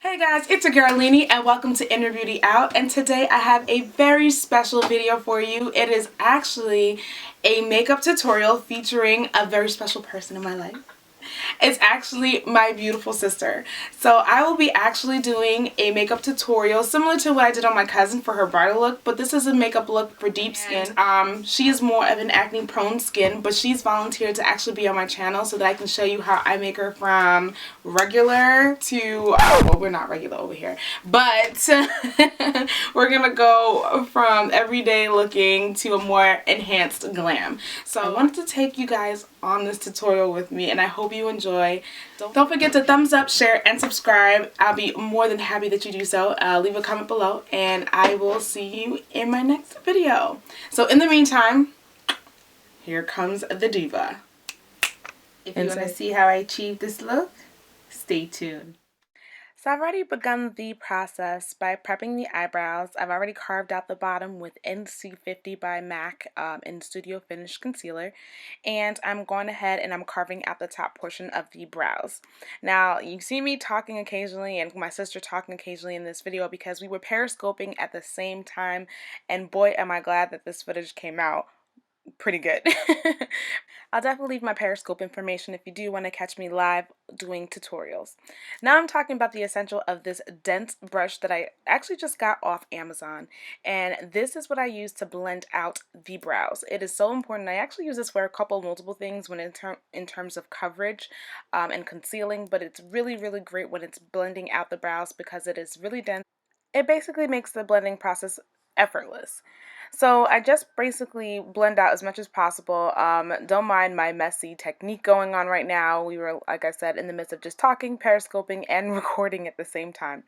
Hey guys, it's your girl Linnee and welcome to Inner Beauty Out, and today I have a very special video for you. It is actually a makeup tutorial featuring a very special person in my life. It's actually my beautiful sister. So I will be actually doing a makeup tutorial similar to what I did on my cousin for her bridal look, but this is a makeup look for deep skin. She is more of an acne prone skin, but she's volunteered to actually be on my channel so that I can show you how I make her from regular to, well, we're not regular over here, but we're gonna go from everyday looking to a more enhanced glam. So I wanted to take you guys on this tutorial with me, and I hope you enjoy. Don't forget to thumbs up, share, and subscribe. I'll be more than happy that you do so. Leave a comment below, and I will see you in my next video. So in the meantime, here comes the diva. If you want to see how I achieve this look, stay tuned. So I've already begun the process by prepping the eyebrows. I've already carved out the bottom with NC50 by MAC in Studio Finish Concealer. And I'm going ahead and I'm carving out the top portion of the brows. Now, you see me talking occasionally and my sister talking occasionally in this video because we were periscoping at the same time. And boy, am I glad that this footage came out pretty good. I'll definitely leave my Periscope information if you do want to catch me live doing tutorials. Now I'm talking about the essential of this dense brush that I actually just got off Amazon, and this is what I use to blend out the brows. It is so important. I actually use this for a couple multiple things when in terms of coverage and concealing, but it's really great when it's blending out the brows because it is really dense. It basically makes the blending process effortless. So I just basically blend out as much as possible. Don't mind my messy technique going on right now. We were, like I said, in the midst of just talking, periscoping, and recording at the same time.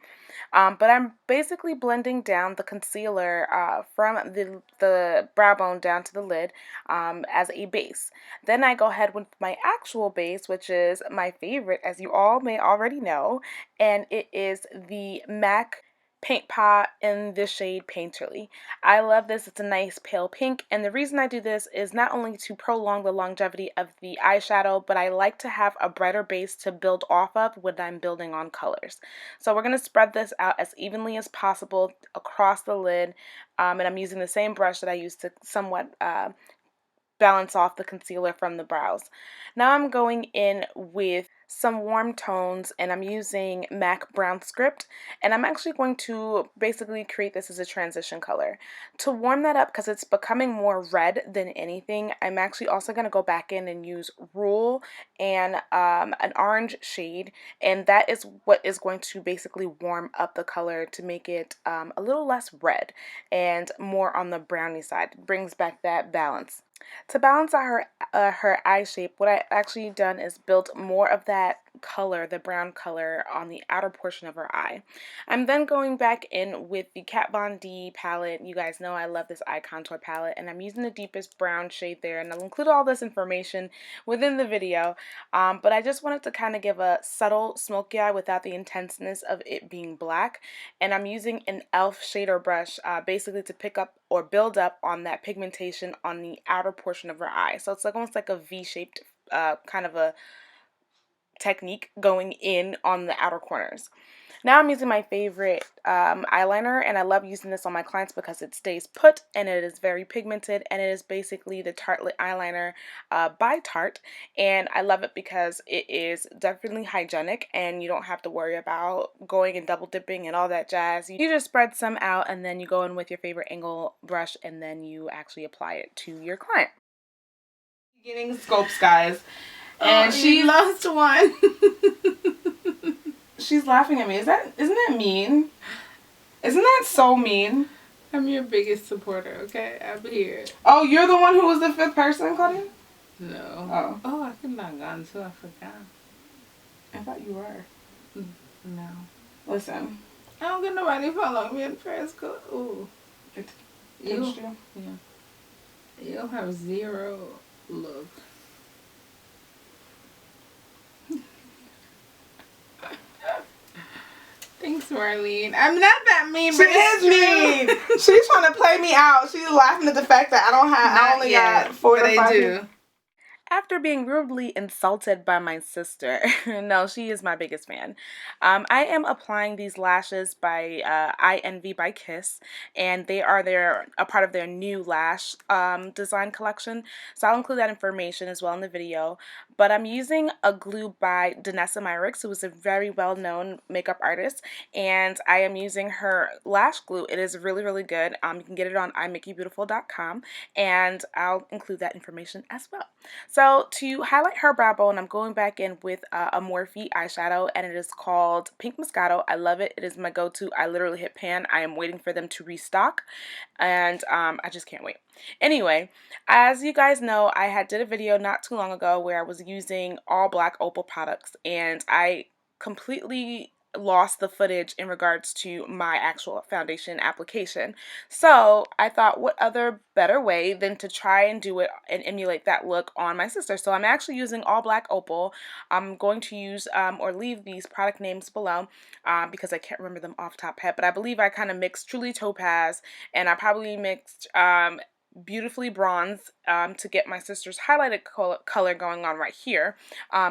But I'm basically blending down the concealer from the brow bone down to the lid as a base. Then I go ahead with my actual base, which is my favorite, as you all may already know, and it is the MAC Paint Pot in the shade Painterly. I love this. It's a nice pale pink, and the reason I do this is not only to prolong the longevity of the eyeshadow, but I like to have a brighter base to build off of when I'm building on colors. So we're going to spread this out as evenly as possible across the lid, and I'm using the same brush that I used to somewhat balance off the concealer from the brows. Now I'm going in with some warm tones, and I'm using MAC Brown Script, and I'm actually going to basically create this as a transition color. To warm that up, because it's becoming more red than anything, I'm actually also going to go back in and use Rule and an orange shade, and that is what is going to basically warm up the color to make it a little less red and more on the brownie side. It brings back that balance. To balance out her eye shape, what I actually done is built more of that color, the brown color, on the outer portion of her eye. I'm then going back in with the Kat Von D palette. You guys know I love this eye contour palette, and I'm using the deepest brown shade there, and I'll include all this information within the video, but I just wanted to kind of give a subtle smoky eye without the intenseness of it being black, and I'm using an e.l.f. shader brush basically to pick up or build up on that pigmentation on the outer portion of her eye. So it's like almost like a V-shaped kind of a technique going in on the outer corners. Now I'm using my favorite eyeliner, and I love using this on my clients because it stays put and it is very pigmented, and it is basically the Tartelette eyeliner by Tarte, and I love it because it is definitely hygienic and you don't have to worry about going and double dipping and all that jazz. You just spread some out and then you go in with your favorite angle brush and then you actually apply it to your client. Getting scopes, guys, and she lost one. She's laughing at me. Isn't that mean? Isn't that so mean? I'm your biggest supporter, okay? I'm here. Oh, you're the one who was the 5th person, Claudia? No. Oh, I could not gone too. I forgot. I thought you were. No. Listen. I don't get nobody following me in Periscope. Ooh. You? Yeah. You'll have zero look. Thanks, Marlene. I'm not that mean, but she is mean. She's trying to play me out. She's laughing at the fact that I only got 4 to 5. After after being rudely insulted by my sister, no, she is my biggest fan, I am applying these lashes by INV by Kiss, and they are a part of their new lash design collection. So I'll include that information as well in the video. But I'm using a glue by Danessa Myricks, who is a very well-known makeup artist, and I am using her lash glue. It is really, really good. You can get it on iMakeYouBeautiful.com, and I'll include that information as well. So to highlight her brow bone, I'm going back in with a Morphe eyeshadow, and it is called Pink Moscato. I love it. It is my go-to. I literally hit pan. I am waiting for them to restock, and I just can't wait. Anyway, as you guys know, I did a video not too long ago where I was using all black opal products, and I completely lost the footage in regards to my actual foundation application. So I thought, what other better way than to try and do it and emulate that look on my sister. So I'm actually using all black opal. I'm going to use or leave these product names below because I can't remember them off the top head, but I believe I kind of mixed Truly Topaz, and I probably mixed Beautifully Bronze to get my sister's highlighted color going on right here,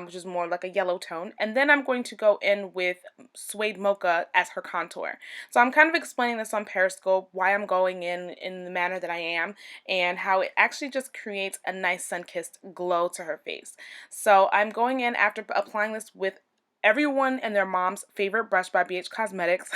which is more like a yellow tone. And then I'm going to go in with Suede Mocha as her contour. So I'm kind of explaining this on Periscope, why I'm going in the manner that I am, and how it actually just creates a nice sun-kissed glow to her face. So I'm going in after applying this with everyone and their mom's favorite brush by BH Cosmetics.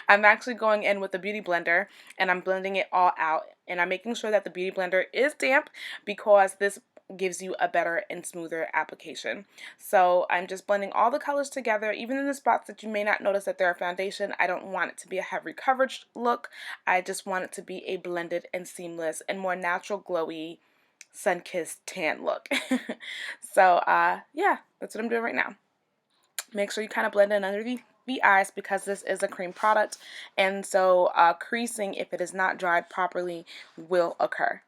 I'm actually going in with the Beauty Blender, and I'm blending it all out, and I'm making sure that the Beauty Blender is damp because this gives you a better and smoother application. So I'm just blending all the colors together, even in the spots that you may not notice that they're a foundation. I don't want it to be a heavy coverage look. I just want it to be a blended and seamless and more natural glowy sun-kissed tan look. So yeah, that's what I'm doing right now. Make sure you kind of blend in under the eyes because this is a cream product, and so creasing, if it is not dried properly, will occur.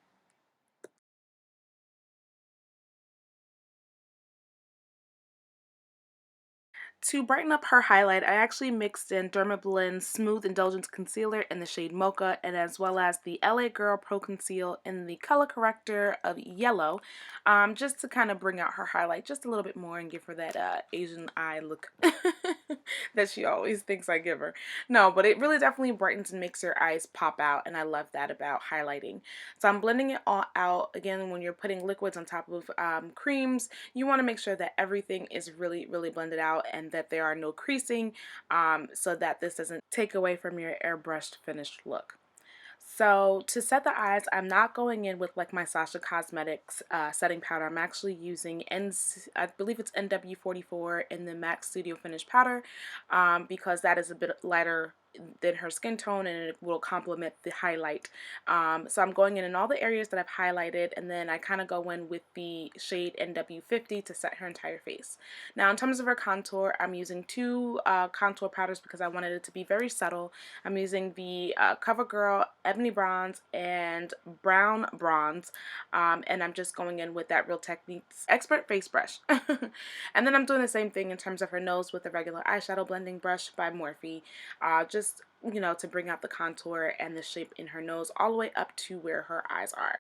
To brighten up her highlight, I actually mixed in Dermablend Smooth Indulgence Concealer in the shade Mocha, and as well as the LA Girl Pro Conceal in the color corrector of Yellow, just to kind of bring out her highlight just a little bit more and give her that Asian eye look that she always thinks I give her. No, but it really definitely brightens and makes her eyes pop out, and I love that about highlighting. So I'm blending it all out. Again, when you're putting liquids on top of creams, you want to make sure that everything is really, really blended out and that there are no creasing, so that this doesn't take away from your airbrushed finished look. So to set the eyes, I'm not going in with like my Sasha Cosmetics setting powder. I'm actually using I believe it's NW44 in the Matte Studio Finish powder, because that is a bit lighter than her skin tone and it will complement the highlight. So I'm going in all the areas that I've highlighted, and then I kind of go in with the shade NW50 to set her entire face. Now in terms of her contour, I'm using two contour powders because I wanted it to be very subtle. I'm using the CoverGirl Ebony Bronze and Brown Bronze, and I'm just going in with that Real Techniques Expert Face Brush. And then I'm doing the same thing in terms of her nose with the regular eyeshadow blending brush by Morphe, just, you know, to bring out the contour and the shape in her nose all the way up to where her eyes are.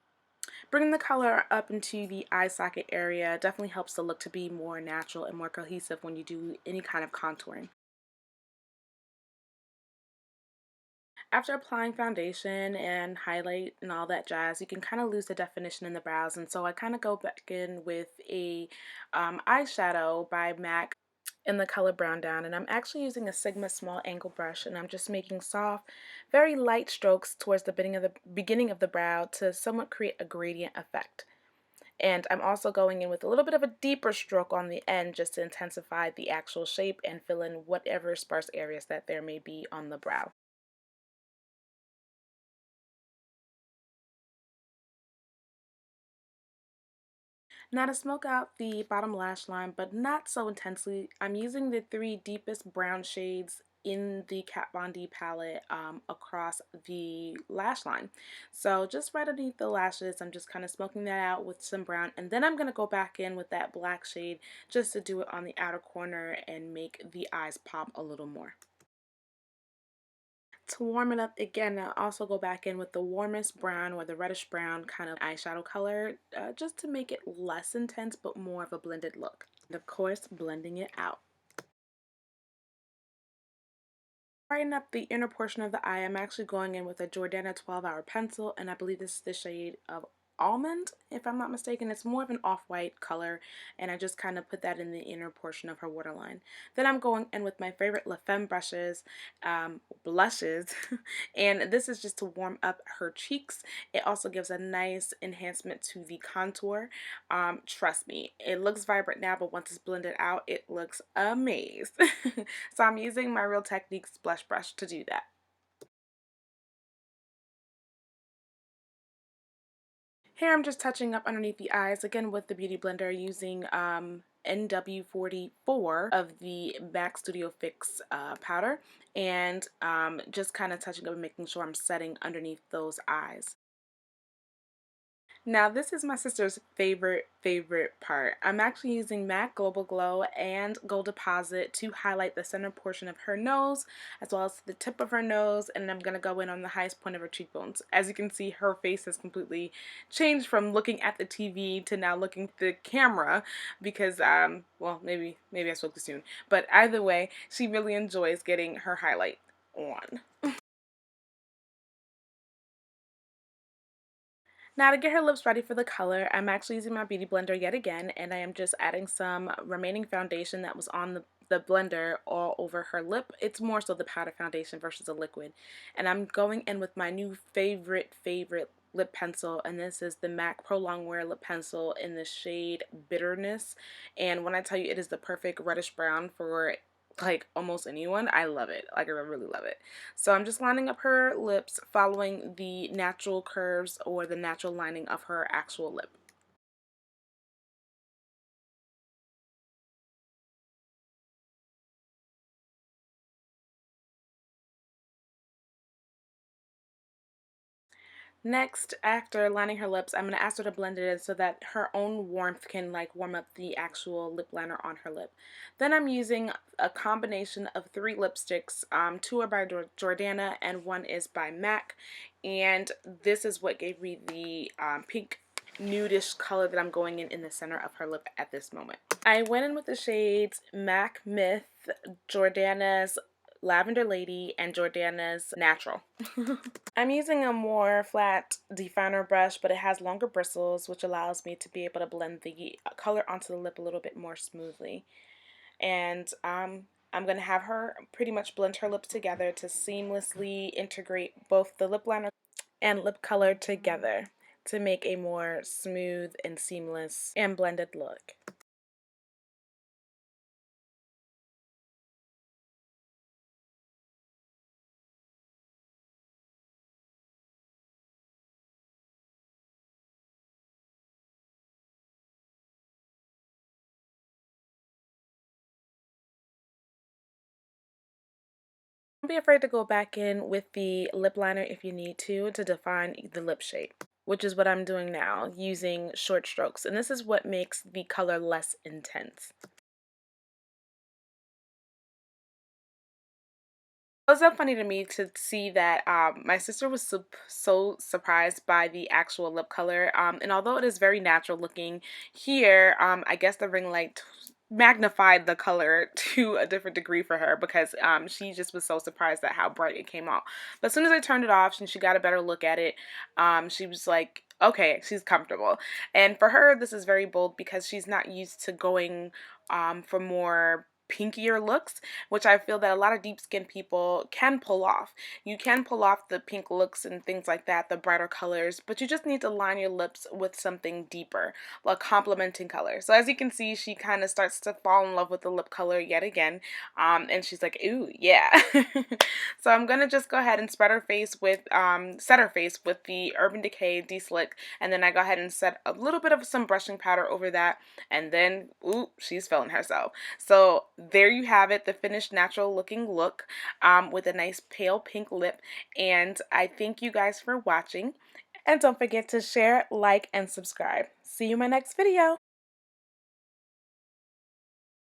Bringing the color up into the eye socket area definitely helps the look to be more natural and more cohesive when you do any kind of contouring. After applying foundation and highlight and all that jazz, you can kind of lose the definition in the brows, and so I kind of go back in with a eyeshadow by MAC in the color Brown Down, and I'm actually using a Sigma small angle brush, and I'm just making soft, very light strokes towards the beginning of the brow to somewhat create a gradient effect. And I'm also going in with a little bit of a deeper stroke on the end just to intensify the actual shape and fill in whatever sparse areas that there may be on the brow. Now to smoke out the bottom lash line, but not so intensely, I'm using the three deepest brown shades in the Kat Von D palette across the lash line. So just right underneath the lashes, I'm just kind of smoking that out with some brown, and then I'm going to go back in with that black shade just to do it on the outer corner and make the eyes pop a little more. To warm it up again, I'll also go back in with the warmest brown or the reddish brown kind of eyeshadow color, just to make it less intense but more of a blended look. And of course, blending it out. Brighten up the inner portion of the eye, I'm actually going in with a Jordana 12-hour pencil, and I believe this is the shade of Almond, if I'm not mistaken. It's more of an off-white color, and I just kind of put that in the inner portion of her waterline. Then I'm going in with my favorite La Femme blushes, and this is just to warm up her cheeks. It also gives a nice enhancement to the contour. Trust me, it looks vibrant now, but once it's blended out, it looks amazing. So I'm using my Real Techniques blush brush to do that. Here I'm just touching up underneath the eyes, again with the Beauty Blender, using NW44 of the MAC Studio Fix powder, and just kind of touching up and making sure I'm setting underneath those eyes. Now this is my sister's favorite part. I'm actually using MAC Global Glow and Gold Deposit to highlight the center portion of her nose as well as the tip of her nose, and I'm going to go in on the highest point of her cheekbones. As you can see, her face has completely changed from looking at the TV to now looking at the camera because, well, maybe I spoke too soon. But either way, she really enjoys getting her highlight on. Now to get her lips ready for the color, I'm actually using my Beauty Blender yet again, and I am just adding some remaining foundation that was on the blender all over her lip. It's more so the powder foundation versus the liquid. And I'm going in with my new favorite lip pencil, and this is the MAC Pro Longwear lip pencil in the shade Bitterness. And when I tell you it is the perfect reddish brown for like almost anyone, I love it. Like, I really love it. So I'm just lining up her lips, following the natural curves or the natural lining of her actual lip. Next, after lining her lips, I'm going to ask her to blend it in so that her own warmth can like warm up the actual lip liner on her lip. Then I'm using a combination of 3 lipsticks. 2 are by Jordana and 1 is by MAC. And this is what gave me the pink nudish color that I'm going in the center of her lip at this moment. I went in with the shades MAC Myth, Jordana's Lavender Lady, and Jordana's Natural. I'm using a more flat definer brush, but it has longer bristles, which allows me to be able to blend the color onto the lip a little bit more smoothly. And I'm going to have her pretty much blend her lips together to seamlessly integrate both the lip liner and lip color together to make a more smooth and seamless and blended look. Don't be afraid to go back in with the lip liner if you need to define the lip shape, which is what I'm doing now, using short strokes. And this is what makes the color less intense. It was so funny to me to see that my sister was so surprised by the actual lip color. And although it is very natural looking here, I guess the ring light magnified the color to a different degree for her because she just was so surprised at how bright it came out. But as soon as I turned it off and she got a better look at it, she was like, okay, she's comfortable. And for her, this is very bold because she's not used to going for more pinkier looks, which I feel that a lot of deep skin people can pull off. You can pull off the pink looks and things like that, the brighter colors, but you just need to line your lips with something deeper, like complementing color. So as you can see, she kind of starts to fall in love with the lip color yet again, and she's like, ooh, yeah. So I'm gonna just go ahead and set her face with the Urban Decay De-Slick, and then I go ahead and set a little bit of some brushing powder over that, and then, ooh, she's feeling herself. So there you have it, the finished natural looking look with a nice pale pink lip. And I thank you guys for watching. And don't forget to share, like, and subscribe. See you in my next video.